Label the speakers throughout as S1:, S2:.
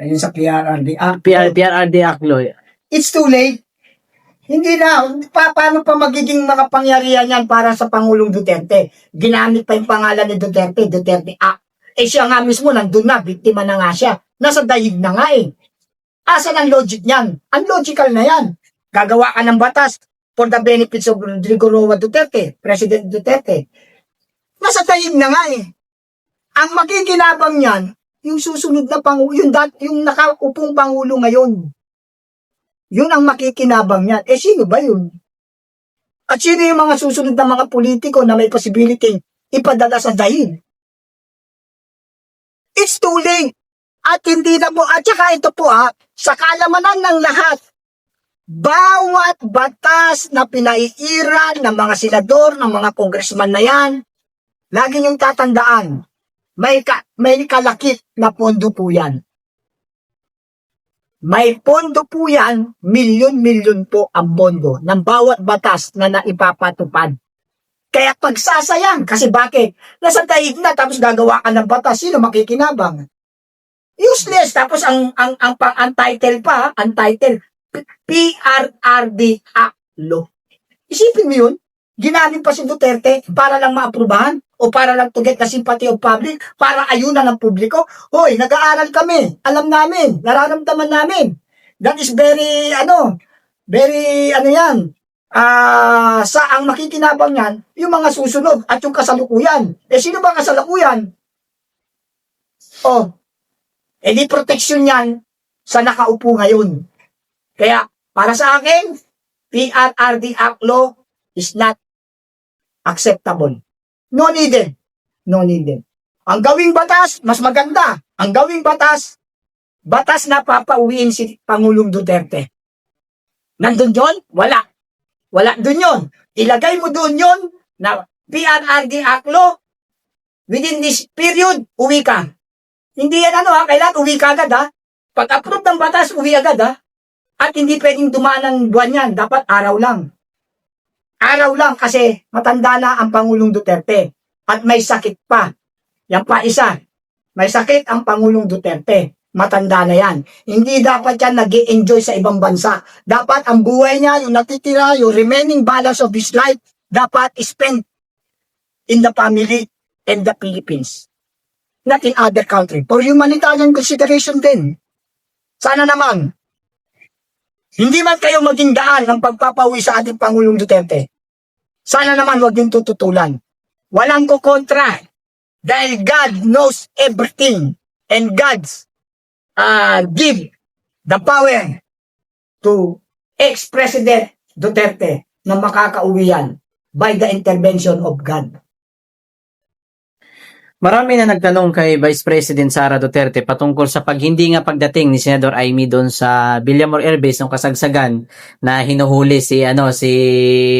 S1: Ayun sa PRRD Act.
S2: PRRD Aklo.
S1: It's too late. Hindi na. Paano pa magiging makapangyarihan yan para sa Pangulong Duterte? Ginamit pa yung pangalan ni Duterte, Duterte Act. Siya nga mismo nandun na, biktima na nga siya. Nasa daig na nga eh. Asan ang logic niyan? Unlogical na yan. Gagawa ka ng batas for the benefits of Rodrigo Roa Duterte, President Duterte. Nasa daig na nga eh. Ang makikinabang niyan, yung susunod na Pangulo, yung nakaupong Pangulo ngayon. Yun ang makikinabang niyan. Sino ba yun? At sino yung mga susunod na mga politiko na may possibility ipadala sa dahil? It's too late. At hindi na po, at saka ito po sa kalamanan ng lahat, bawat batas na pinaiiran ng mga senador, ng mga congressman na yan, lagi niyong tatandaan, may kalakip na pondo po yan. May pondo po yan, milyon-milyon po ang pondo ng bawat batas na naipapatupad. Kaya pagsasayang, kasi bakit? Nasa daig na, tapos gagawa ka ng batas, sino makikinabang? Useless, tapos ang title pa, ang title, PRRD Act Law. Isipin mo yun, ginamit pa si Duterte para lang maaprubahan o para lang to get the sympathy of public, para ayunan ng publiko. Hoy, nag-aaral kami, alam namin, nararamdaman namin. That is very yan. Sa ang makikinabang yan, yung mga susunod at yung kasalukuyan. Sino ba kasalukuyan? Di protection yan sa nakaupo ngayon. Kaya, para sa akin, PRRD Act Law is not acceptable. No needed. No needed. Ang gawing batas, mas maganda. Ang gawing batas na papauwiin si Pangulong Duterte. Nandun yun? Wala. Wala dun yun. Ilagay mo dun yun na PRRD Act Law, within this period, uwi ka. Hindi yan kailangan uwi ka agad Pag-approve ng batas, uwi agad At hindi pwedeng dumaan ng buwan yan. Dapat araw lang. Araw lang kasi matanda na ang Pangulong Duterte. At may sakit pa. Yan pa isa. May sakit ang Pangulong Duterte. Matanda na yan. Hindi dapat yan nag-i-enjoy sa ibang bansa. Dapat ang buhay niya, yung natitira, yung remaining balance of his life, dapat spend in the family and the Philippines. Not in other country. For humanitarian consideration din. Sana naman, hindi man kayo maging daan ng pagpapawi sa ating Pangulong Duterte. Sana naman huwag yung tututulan. Walang kukontra. Dahil God knows everything. And God's give the power to ex-President Duterte na makakauwi yan by the intervention of God.
S2: Marami na nagtanong kay Vice President Sara Duterte patungkol sa hindi nga pagdating ni Senador Amy doon sa Villamor Air Base ng kasagsagan na hinuhuli si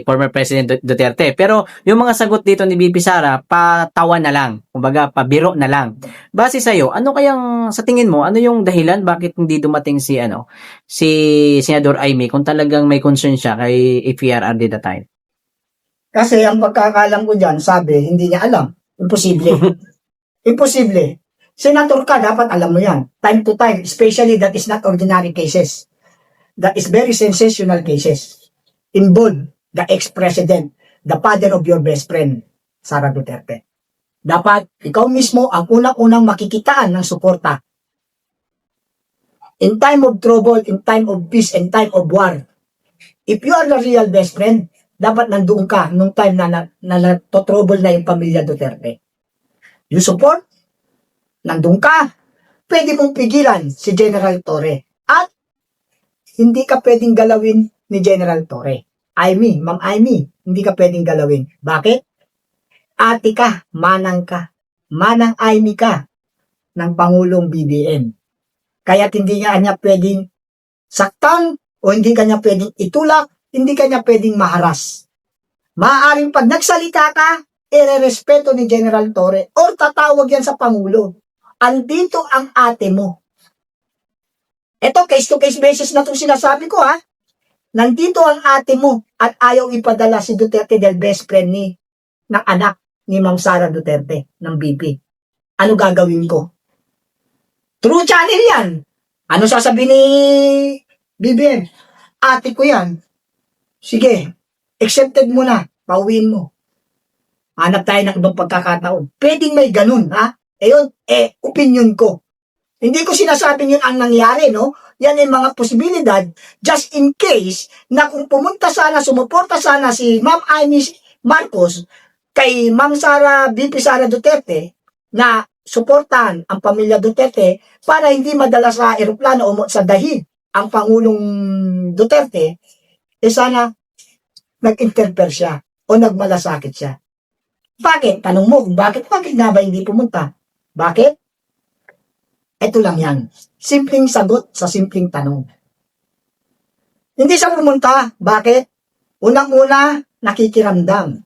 S2: former President Duterte. Pero yung mga sagot dito ni BP Sara, patawa na lang, kumbaga pabiro na lang. Base sa iyo, ano kayang sa tingin mo, ano yung dahilan bakit hindi dumating si Senador Amy kung talagang may concern siya kay PRRD that time?
S1: Kasi ang pagkakalam ko diyan, sabi hindi niya alam. Imposible. Imposible. Senator ka, dapat alam mo yan. Time to time. Especially that is not ordinary cases. That is very sensational cases. Involve the ex-president, the father of your best friend, Sara Duterte. Dapat, ikaw mismo ang unang-unang makikitaan ng suporta. In time of trouble, in time of peace, in time of war, if you are the real best friend, dapat nandoon ka nung time na natotrouble na yung pamilya Duterte. You support, nandoon ka, pwede mong pigilan si General Torre. At hindi ka pwedeng galawin ni General Torre. Ma'am Amy, hindi ka pwedeng galawin. Bakit? Ate ka, manang ka. Manang Amy ka ng Pangulong BBM. Kaya hindi niya pwedeng saktan o hindi kanya pwedeng itulak, hindi kanya pwedeng maharas. Maaaring pag nagsalita ka, irerespeto ni General Torre or tatawag yan sa Pangulo. Andito ang ate mo. Ito, case-to-case basis na itong sinasabi ko Nandito ang ate mo at ayaw ipadala si Duterte del best friend ng anak ni Ma'am Sara Duterte ng BP. Ano gagawin ko? True channel yan. Ano sasabihin ni BBM? Ate ko yan. Sige, accepted mo na. Pauwiin mo. Hanap tayo ng ibang pagkakataon. Pwedeng may ganun, ha? Ayun, opinion ko. Hindi ko sinasabing yun ang nangyari, no? Yan ay mga posibilidad just in case na kung pumunta sana, sumuporta sana si Ma'am Amy Marcos kay Ma'am Sara, VP Sara Duterte na suportahan ang pamilya Duterte para hindi madala sa eroplano o sa dahi ang Pangulong Duterte, sana nag-interfere siya o nagmalasakit siya. Bakit? Tanong mo, bakit nga ba hindi pumunta? Bakit? Ito lang yan. Simpleng sagot sa simpleng tanong. Hindi siya pumunta. Bakit? Unang-una, nakikiramdam.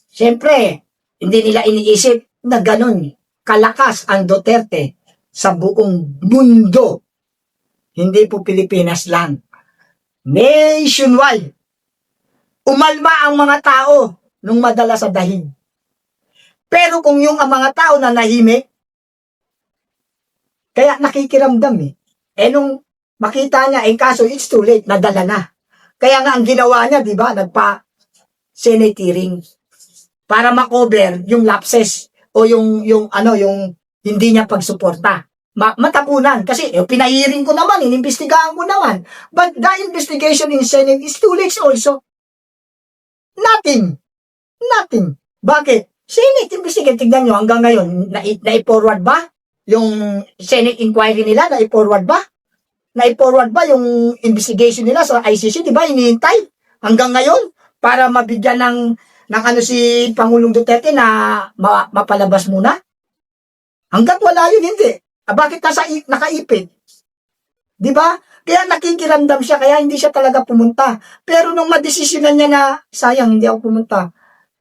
S1: Siyempre, hindi nila iniisip na ganun kalakas ang Duterte sa buong mundo. Hindi po Pilipinas lang. Nationwide. Umalma ang mga tao nung madala sa dahig. Pero kung yung ang mga tao na nahimik, kaya nakikiramdam nung makita niya, kaso it's too late, nadala na. Kaya nga ang ginawa niya, di ba, nagpa-Senate hearing para makover yung lapses o yung hindi niya pagsuporta. Matapunan. Kasi pinahiring ko naman, inimbestigahan ko naman. But the investigation in Senate is too late also. Nothing. Bakit? Senate investigate, tignan nyo, hanggang ngayon, na-forward ba? Yung Senate inquiry nila, na-forward ba? Na-forward ba yung investigation nila sa ICC? Di ba? Hinihintay hanggang ngayon para mabigyan ng si Pangulong Duterte na mapalabas muna? Hanggat wala yun, hindi. Bakit nakaipit? Di ba? Kaya nakikiramdam siya, kaya hindi siya talaga pumunta. Pero nung madesisyonan niya na, sayang, hindi ako pumunta.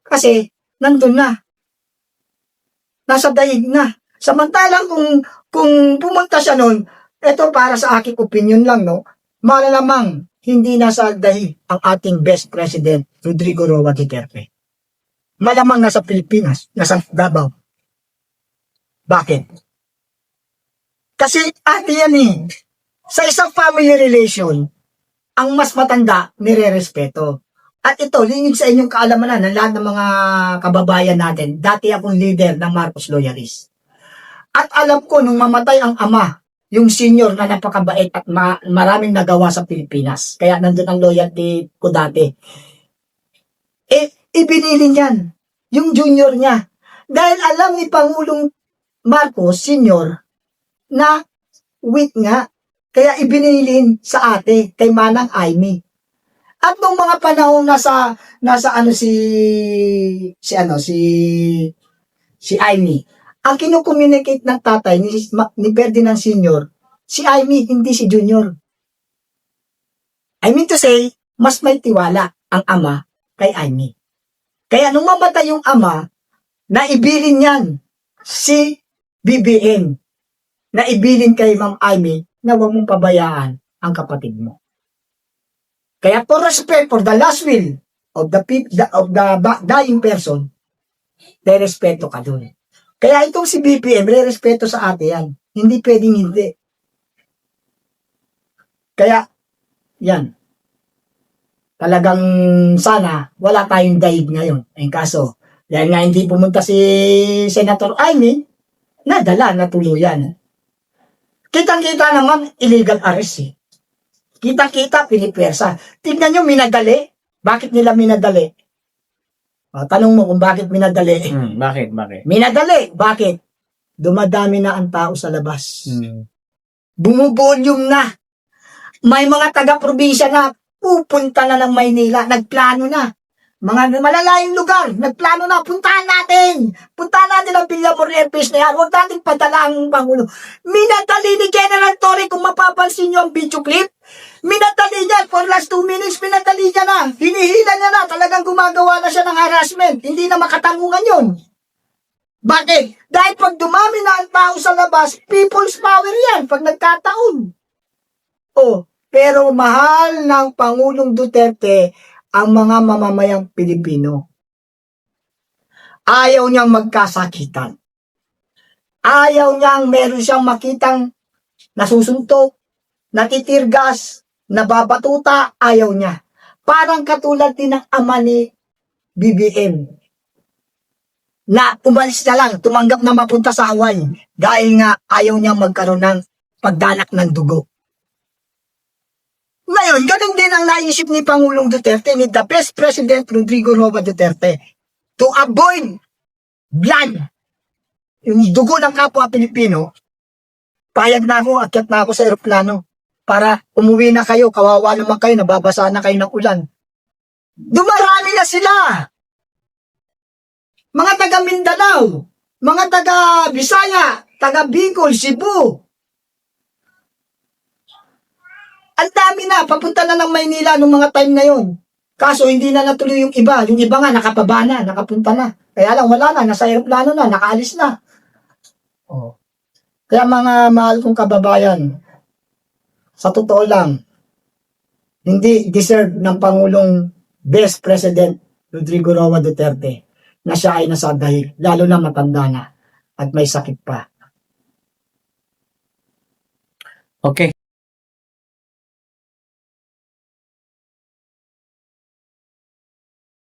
S1: Kasi, nandun na. Nasa daig na. Samantalang kung pumunta siya nun, ito para sa aking opinion lang, no? Malamang hindi nasa daig ang ating best president, Rodrigo Roa Duterte. Malamang nasa Pilipinas, nasa Davao. Bakit? Kasi yan sa isang family relation, ang mas matanda, nire-respeto. At ito, lingid sa inyong kaalaman na ng lahat ng mga kababayan natin, dati akong leader ng Marcos Loyalist. At alam ko, nung mamatay ang ama, yung senior na napakabait at maraming nagawa sa Pilipinas. Kaya nandun ang loyalty ko dati. Ibinili niyan, yung junior niya. Dahil alam ni Pangulong Marcos, senior, na weak nga. Kaya ibinilin sa ate, kay Manang Amy. At nung mga panahon nasa si Amy, ang kino-communicate ng tatay ni Ferdinand Sr., si Amy, hindi si Junior. I mean to say, mas may tiwala ang ama kay Amy. Kaya nung mamatay yung ama, naibilin niyan si BBM, naibilin kay Ma'am Amy na huwag mong pabayaan ang kapatid mo. Kaya for respect for the last will of the dying person, may respeto ka dun. Kaya itong si BBM, may respeto sa ate yan. Hindi pwedeng hindi. Kaya, yan. Talagang sana wala tayong daig ngayon. Ang kaso, dahil nga hindi pumunta si Senator Amy, nadala na tuluyan. Kitang-kita naman, illegal arrest Kitang-kita, pinipersa. Tingnan nyo, minadali. Bakit nila minadali? Tanong mo kung bakit minadali.
S2: Bakit?
S1: Minadali. Bakit? Dumadami na ang tao sa labas. Bumubolyum na. May mga taga-probinsya na pupunta na ng Maynila. Nagplano na. Mga malalayong lugar, nagplano na, puntahan natin ang Villamor Airport na yan, huwag natin padala ang Pangulo. Minadali ni General Torre, kung mapapansin nyo ang video clip, minadali niya, for last 2 minutes, minadali niya na, hinihila niya na, talagang gumagawa na siya ng harassment, hindi na makatangungan yun. Bakit? Dahil pag dumami na ang tao sa labas, people's power yan, pag nagkataon. Pero mahal ng Pangulong Duterte, ang mga mamamayang Pilipino. Ayaw niyang magkasakitan. Ayaw niyang meron siyang makitang nasusuntok, natitirgas, nababatuta, ayaw niya. Parang katulad din ng ama ni BBM na umalis na lang, tumanggap na mapunta sa Hawaii dahil nga ayaw niya magkaroon ng pagdanak ng dugo. Ngayon, ganun din ang naisip ni Pangulong Duterte, ni the best President Rodrigo Roa Duterte, to avoid blood, yung dugo ng kapwa Pilipino. Payag na ako, akyat na ako sa eroplano para umuwi na kayo, kawawa naman kayo, nababasa na kayo ng ulan. Dumarami na sila! Mga taga Mindanao, mga taga Bisaya, taga Bicol, Cebu. Ang dami na, papunta na ng Maynila nung mga time na yon. Kaso hindi na natuloy yung iba. Yung iba nga nakapaba na, nakapunta na. Kaya lang wala na, nasa aeroplano na, nakaalis na. Oh. Kaya mga mahal kong kababayan, sa totoo lang, hindi deserve ng Pangulong Best President Rodrigo Roa Duterte na siya ay nasa dahil, lalo na matanda na at may sakit pa.
S2: Okay.